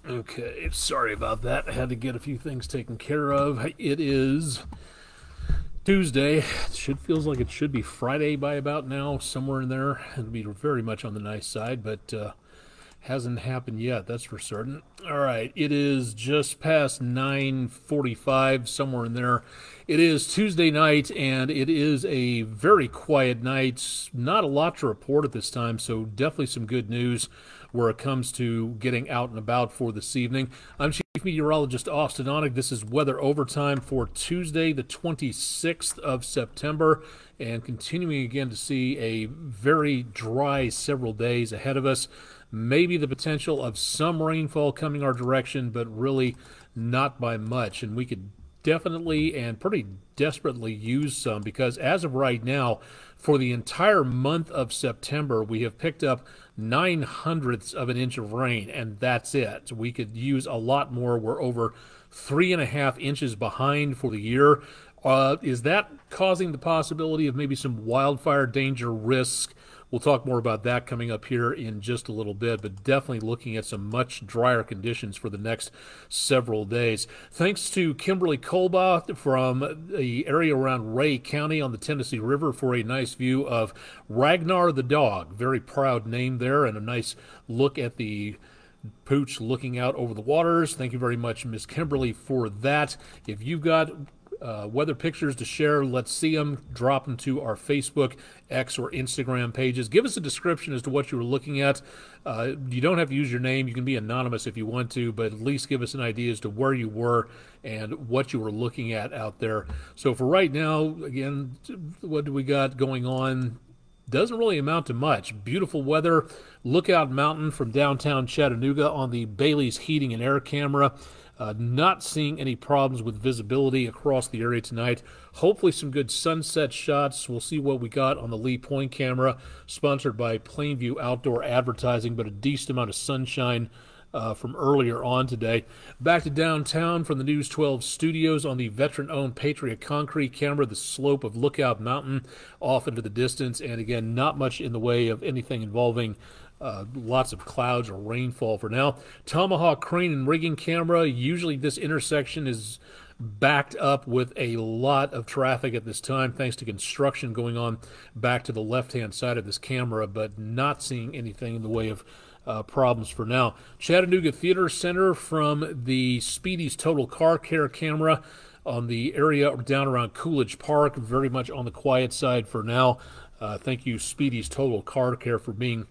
Okay, sorry about that. I had to get a few things taken care of. It is Tuesday. It feels like it should be Friday by about now, somewhere in there. It'll be very much on the nice side, but hasn't happened yet, that's for certain. All right, it is just past 9:45, somewhere in there. It is Tuesday night, and it is a very quiet night. Not a lot to report at this time, so definitely some good news where it comes to getting out and about for this evening. I'm Chief Meteorologist Austen Onek. This is Weather Overtime for Tuesday, the 26th of September, and continuing again to see a very dry several days ahead of us. Maybe the potential of some rainfall coming our direction, but really not by much. And we could definitely and pretty desperately use some, because as of right now, for the entire month of September, we have picked up 9/100ths of an inch of rain, and that's it. We could use a lot more. We're over 3.5 inches behind for the year. Is that causing the possibility of maybe some wildfire danger risk? We'll talk more about that coming up here in just a little bit, but definitely looking at some much drier conditions for the next several days. Thanks to Kimberly Colbaugh from the area around Ray County on the Tennessee River for a nice view of Ragnar the dog. Very proud name there, and a nice look at the pooch looking out over the waters. Thank you very much, Miss Kimberly, for that. If you've got weather pictures to share, let's see them. Drop them to our Facebook, X, or Instagram pages. Give us a description as to what you were looking at. You don't have to use your name. You can be anonymous if you want to, but at least give us an idea as to where you were and what you were looking at out there. So for right now, again, what do we got going on? Doesn't really amount to much. Beautiful weather. Lookout Mountain from downtown Chattanooga on the Bailey's Heating and Air camera. Not seeing any problems with visibility across the area tonight. Hopefully some good sunset shots. We'll see what we got on the Lee Point camera, sponsored by Plainview Outdoor Advertising, but a decent amount of sunshine from earlier on today. Back to downtown from the News 12 studios on the veteran-owned Patriot Concrete camera, the slope of Lookout Mountain off into the distance, and again, not much in the way of anything involving lots of clouds or rainfall for now. Tomahawk crane and rigging camera. Usually this intersection is backed up with a lot of traffic at this time, thanks to construction going on back to the left-hand side of this camera, but not seeing anything in the way of problems for now. Chattanooga Theater Center from the Speedy's Total Car Care camera on the area down around Coolidge Park, very much on the quiet side for now. Thank you, Speedy's Total Car Care, for being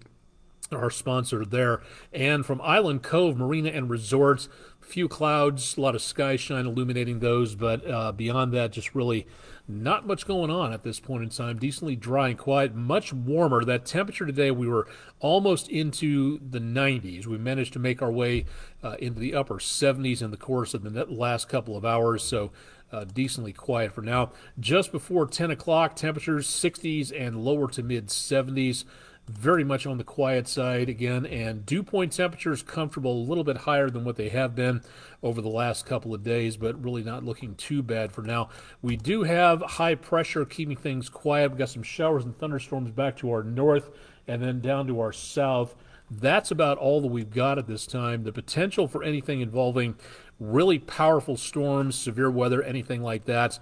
our sponsor there. And from Island Cove Marina and Resorts, few clouds, a lot of sky shine illuminating those, but beyond that, just really not much going on at this point in time. Decently dry and quiet, much warmer. That temperature today, we were almost into the 90s. We managed to make our way into the upper 70s in the course of the last couple of hours, so decently quiet for now. Just before 10 o'clock, temperatures 60s and lower to mid 70s. Very much on the quiet side again, and dew point temperatures comfortable, a little bit higher than what they have been over the last couple of days, but really not looking too bad for now. We do have high pressure keeping things quiet. We've got some showers and thunderstorms back to our north and then down to our south. That's about all that we've got at this time. The potential for anything involving really powerful storms, severe weather, anything like that,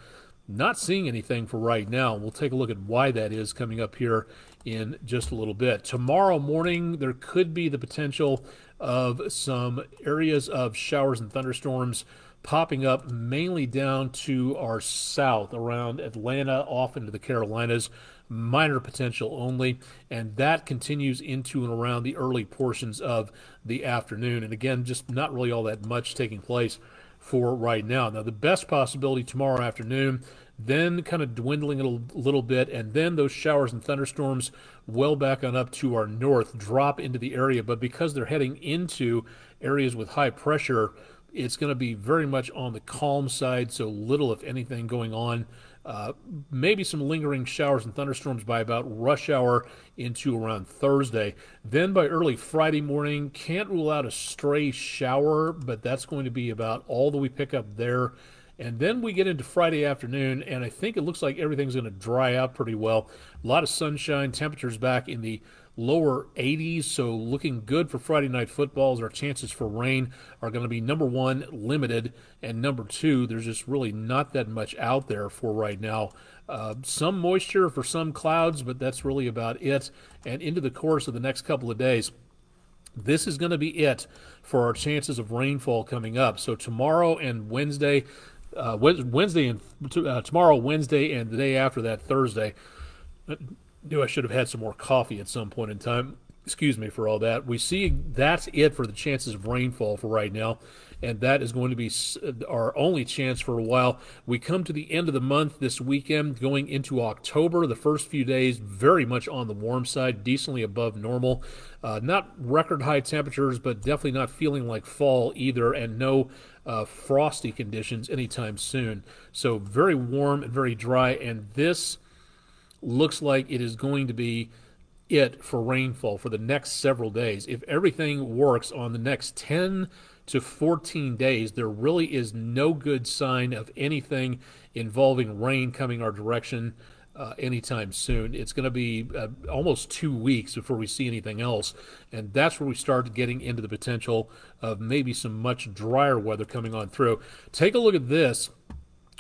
not seeing anything for right now. We'll take a look at why that is coming up here in just a little bit. Tomorrow morning, there could be the potential of some areas of showers and thunderstorms popping up, mainly down to our south, around Atlanta, off into the Carolinas. Minor potential only, and that continues into and around the early portions of the afternoon. And again, just not really all that much taking place for right now. Now, the best possibility tomorrow afternoon, then kind of dwindling a little bit, and then those showers and thunderstorms well back on up to our north drop into the area. But because they're heading into areas with high pressure, it's going to be very much on the calm side, so little, if anything, going on. Maybe some lingering showers and thunderstorms by about rush hour into around Thursday. Then by early Friday morning, can't rule out a stray shower, but that's going to be about all that we pick up there. And then we get into Friday afternoon, and I think it looks like everything's going to dry out pretty well. A lot of sunshine, temperatures back in the lower 80s, so looking good for Friday night footballs. Our chances for rain are going to be, number one, limited, and number two, there's just really not that much out there for right now. Some moisture for some clouds, but that's really about it. And into the course of the next couple of days, this is going to be it for our chances of rainfall coming up. So tomorrow and Wednesday, tomorrow, Wednesday, and the day after that, Thursday. I knew I should have had some more coffee at some point in time. Excuse me for all that. We see that's it for the chances of rainfall for right now, and that is going to be our only chance for a while. We come to the end of the month this weekend, going into October. The first few days very much on the warm side, decently above normal. Not record high temperatures, but definitely not feeling like fall either, and no frosty conditions anytime soon. So very warm and very dry, and this looks like it is going to be it for rainfall for the next several days. If everything works on the next 10 to 14 days, there really is no good sign of anything involving rain coming our direction anytime soon. It's going to be almost 2 weeks before we see anything else, and that's where we start getting into the potential of maybe some much drier weather coming on through. Take a look at this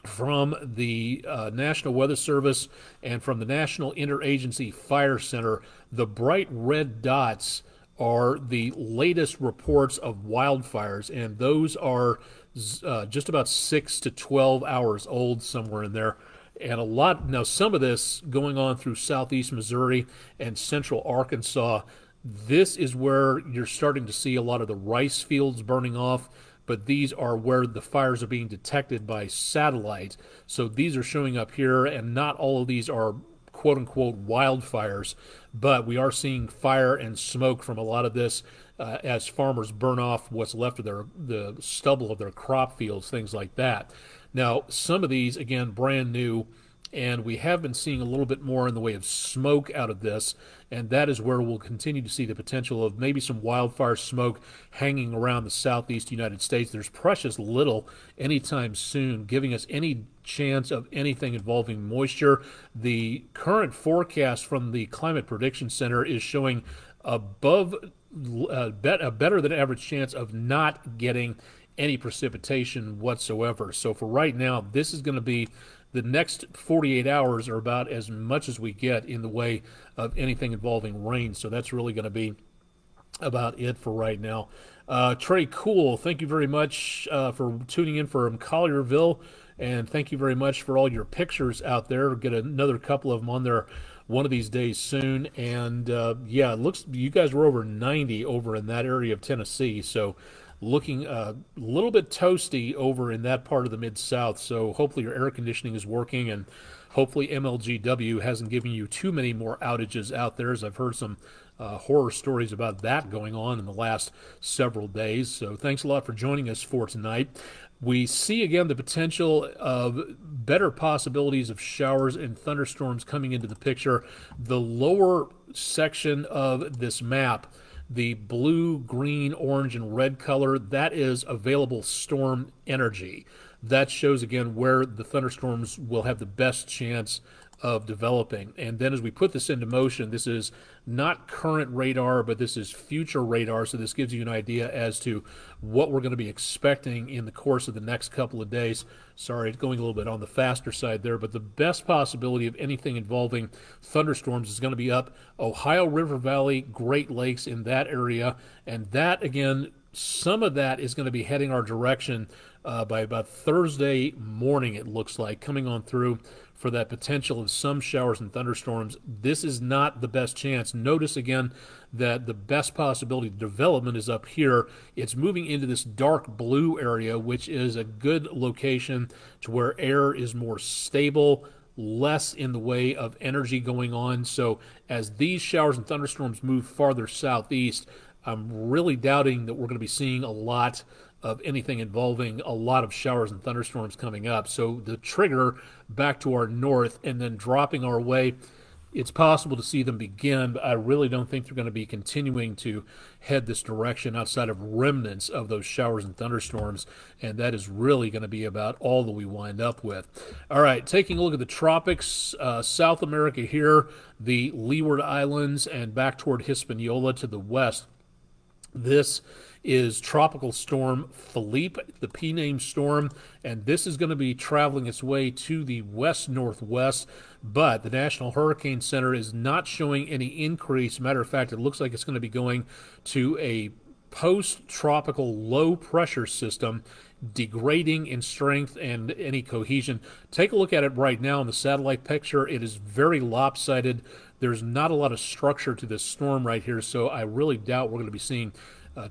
from the National Weather Service and from the National Interagency Fire Center. The bright red dots are the latest reports of wildfires, and those are just about 6 to 12 hours old, somewhere in there. And a lot, now some of this going on through southeast Missouri and central Arkansas. This is where you're starting to see a lot of the rice fields burning off, but these are where the fires are being detected by satellite. So these are showing up here, and not all of these are quote-unquote wildfires, but we are seeing fire and smoke from a lot of this as farmers burn off what's left of the stubble of their crop fields, things like that. Now, some of these, again, brand new, and we have been seeing a little bit more in the way of smoke out of this, and that is where we'll continue to see the potential of maybe some wildfire smoke hanging around the southeast United States. There's precious little anytime soon giving us any chance of anything involving moisture. The current forecast from the Climate Prediction Center is showing above a better than average chance of not getting any precipitation whatsoever. So for right now, this is going to be the next 48 hours are about as much as we get in the way of anything involving rain. So that's really going to be about it for right now. Trey Cool, thank you very much for tuning in from Collierville, and thank you very much for all your pictures out there. We'll get another couple of them on there one of these days soon. And yeah, it looks you guys were over 90 over in that area of Tennessee, so looking a little bit toasty over in that part of the Mid-South. So hopefully your air conditioning is working, and hopefully MLGW hasn't given you too many more outages out there, as I've heard some horror stories about that going on in the last several days. So thanks a lot for joining us for tonight. We see again the potential of better possibilities of showers and thunderstorms coming into the picture. The lower section of this map, the blue, green, orange, and red color, that is available storm energy. That shows again where the thunderstorms will have the best chance of developing. And then as we put this into motion, this is not current radar, but this is future radar. So this gives you an idea as to what we're going to be expecting in the course of the next couple of days. Sorry, it's going a little bit on the faster side there, but the best possibility of anything involving thunderstorms is going to be up Ohio River Valley, Great Lakes, in that area. And that, again, some of that is going to be heading our direction by about Thursday morning, it looks like, coming on through for that potential of some showers and thunderstorms. This is not the best chance. Notice again that the best possibility of development is up here. It's moving into this dark blue area, which is a good location to where air is more stable, less in the way of energy going on. So as these showers and thunderstorms move farther southeast, I'm really doubting that we're going to be seeing a lot of anything involving a lot of showers and thunderstorms coming up. So the trigger back to our north and then dropping our way it's possible to see them begin, but I really don't think they're going to be continuing to head this direction outside of remnants of those showers and thunderstorms, and that is really going to be about all that we wind up with. All right, taking a look at the tropics, South America here, the Leeward Islands, and back toward Hispaniola to the west. This is Tropical Storm Philippe, the P-named storm, and this is going to be traveling its way to the west-northwest, but the National Hurricane Center is not showing any increase. Matter of fact, it looks like it's going to be going to a post-tropical low-pressure system, degrading in strength and any cohesion. Take a look at it right now in the satellite picture. It is very lopsided. There's not a lot of structure to this storm right here, so I really doubt we're going to be seeing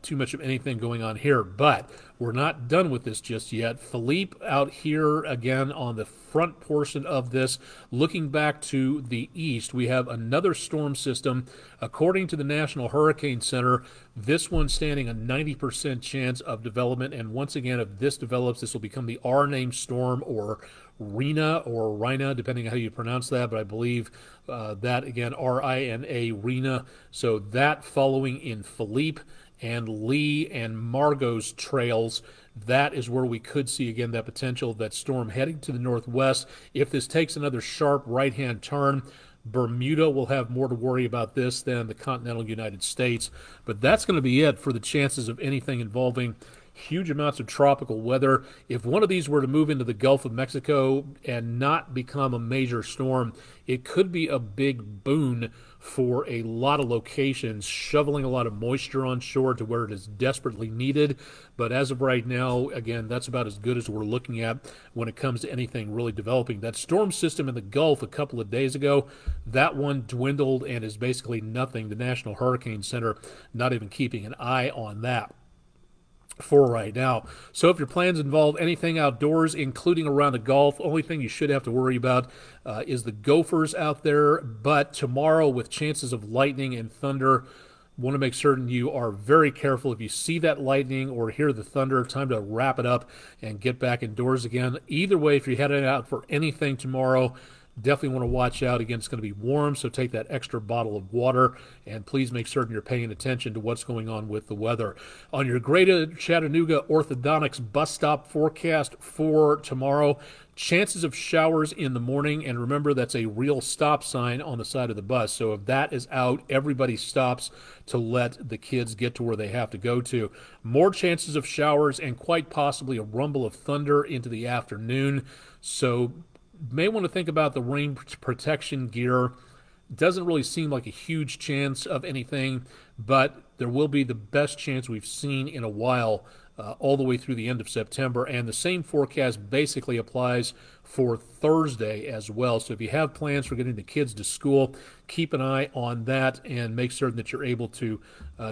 too much of anything going on here, but we're not done with this just yet. Philippe out here again on the front portion of this, looking back to the east, we have another storm system. According to the National Hurricane Center, this one standing a 90% chance of development, and once again, if this develops, this will become the R-named storm, or Rina, depending on how you pronounce that, but I believe that, again, R-I-N-A, Rina. So that following in Philippe and Lee and Margot's trails, that is where we could see, again, that potential, that storm heading to the northwest. If this takes another sharp right-hand turn, Bermuda will have more to worry about this than the continental United States. But that's going to be it for the chances of anything involving huge amounts of tropical weather. If one of these were to move into the Gulf of Mexico and not become a major storm, it could be a big boon for a lot of locations, shoveling a lot of moisture on shore to where it is desperately needed. But as of right now, again, that's about as good as we're looking at when it comes to anything really developing. That storm system in the Gulf a couple of days ago, that one dwindled and is basically nothing. The National Hurricane Center not even keeping an eye on that for right now. So if your plans involve anything outdoors, including around the Gulf, only thing you should have to worry about is the gophers out there. But tomorrow, with chances of lightning and thunder, want to make certain you are very careful. If you see that lightning or hear the thunder, time to wrap it up and get back indoors again. Either way, if you're heading out for anything tomorrow, definitely want to watch out. Again, it's going to be warm, so take that extra bottle of water, and please make certain you're paying attention to what's going on with the weather. On your Greater Chattanooga Orthodontics bus stop forecast for tomorrow, chances of showers in the morning, and remember that's a real stop sign on the side of the bus, so if that is out, everybody stops to let the kids get to where they have to go to. More chances of showers and quite possibly a rumble of thunder into the afternoon, so may want to think about the rain protection gear. Doesn't really seem like a huge chance of anything, but there will be the best chance we've seen in a while all the way through the end of September, and the same forecast basically applies for Thursday as well. So if you have plans for getting the kids to school, keep an eye on that and make certain that you're able to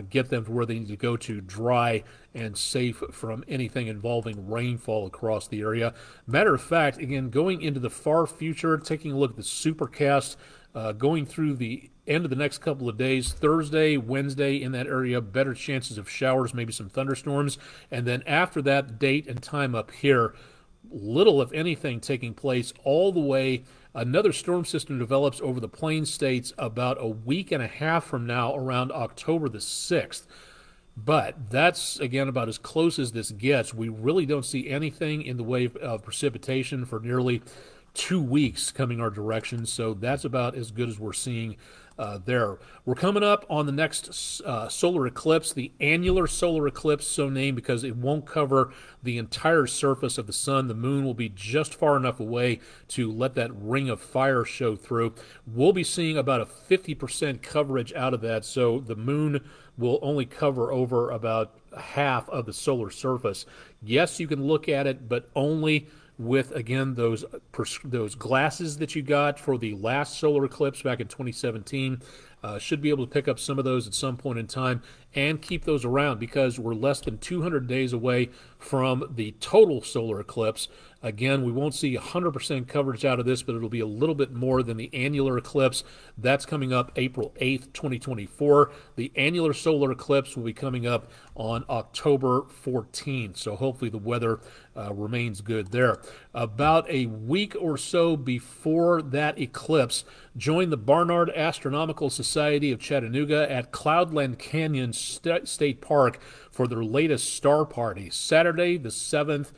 get them to where they need to go to dry and safe from anything involving rainfall across the area. Matter of fact, again, going into the far future, taking a look at the supercast, going through the end of the next couple of days, Thursday, Wednesday, in that area, better chances of showers, maybe some thunderstorms. And then after that, date and time up here, little, if anything, taking place all the way. Another storm system develops over the Plains states about a week and a half from now, around October the 6th. But that's, again, about as close as this gets. We really don't see anything in the way of precipitation for nearly 2 weeks coming our direction, so that's about as good as we're seeing there. We're coming up on the next solar eclipse, the annular solar eclipse, so named because it won't cover the entire surface of the sun. The moon will be just far enough away to let that ring of fire show through. We'll be seeing about a 50% coverage out of that, so the moon will only cover over about half of the solar surface. Yes, you can look at it, but only with, again, those glasses that you got for the last solar eclipse back in 2017. Should be able to pick up some of those at some point in time. and keep those around because we're less than 200 days away from the total solar eclipse. Again, we won't see 100% coverage out of this, but it'll be a little bit more than the annular eclipse. That's coming up April 8th, 2024. The annular solar eclipse will be coming up on October 14th, so hopefully the weather remains good there. About a week or so before that eclipse, join the Barnard Astronomical Society of Chattanooga at Cloudland Canyon State Park for their latest star party, Saturday the 7th.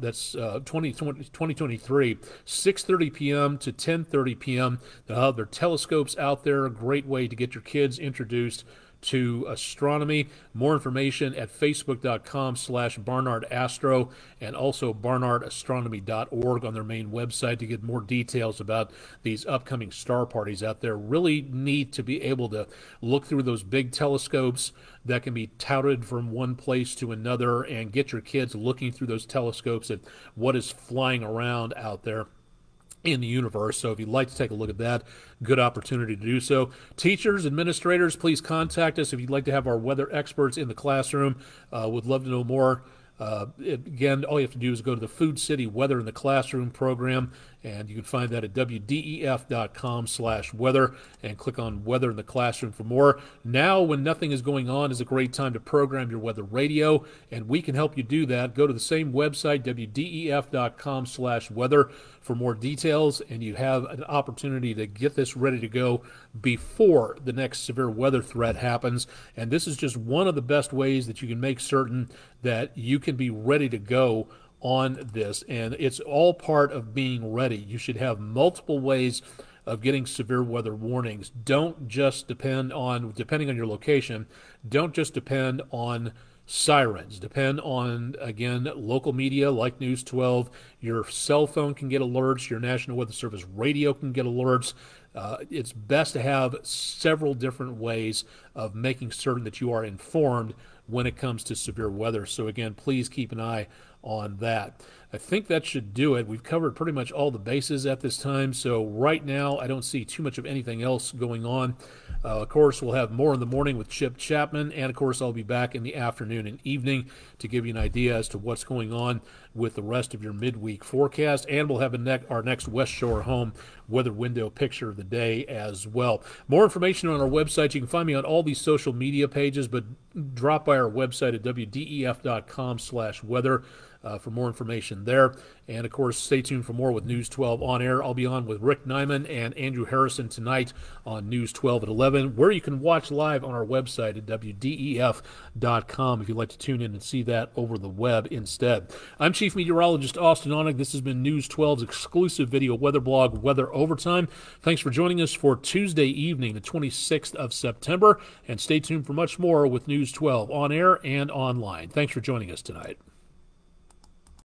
That's 2023, 6:30 p.m. to 10:30 p.m. They'll have their telescopes out there. A great way to get your kids introduced to astronomy. More information at facebook.com/BarnardAstro and also barnardastronomy.org on their main website to get more details about these upcoming star parties out there. Really neat to be able to look through those big telescopes that can be touted from one place to another and get your kids looking through those telescopes at what is flying around out there in the universe. So if you'd like to take a look at that, good opportunity to do so. Teachers, administrators, please contact us if you'd like to have our weather experts in the classroom. Would love to know more. Again, all you have to do is go to the Food City Weather in the Classroom program, and you can find that at wdef.com/weather and click on Weather in the Classroom for more. Now, when nothing is going on, is a great time to program your weather radio, and we can help you do that. Go to the same website, wdef.com/weather, for more details, and you have an opportunity to get this ready to go before the next severe weather threat happens. And this is just one of the best ways that you can make certain that you can be ready to go on this, and it's all part of being ready. You should have multiple ways of getting severe weather warnings. Don't just depending on your location, don't just depend on sirens. Depend on, again, local media like News 12. Your cell phone can get alerts. Your National Weather Service radio can get alerts. It's best to have several different ways of making certain that you are informed when it comes to severe weather. So again, please keep an eye on that. I think that should do it. We've covered pretty much all the bases at this time. So right now, I don't see too much of anything else going on. Of course, we'll have more in the morning with Chip Chapman. And of course, I'll be back in the afternoon and evening to give you an idea as to what's going on with the rest of your midweek forecast. And we'll have our next West Shore Home weather window picture of the day as well. More information on our website. You can find me on all these social media pages, but drop by our website at wdef.com/weather. For more information there. And, of course, stay tuned for more with News 12 on air. I'll be on with Rick Nyman and Andrew Harrison tonight on News 12 at 11, where you can watch live on our website at wdef.com if you'd like to tune in and see that over the web instead. I'm Chief Meteorologist Austen Onek. This has been News 12's exclusive video weather blog, Weather Overtime. Thanks for joining us for Tuesday evening, the 26th of September, and stay tuned for much more with News 12 on air and online. Thanks for joining us tonight.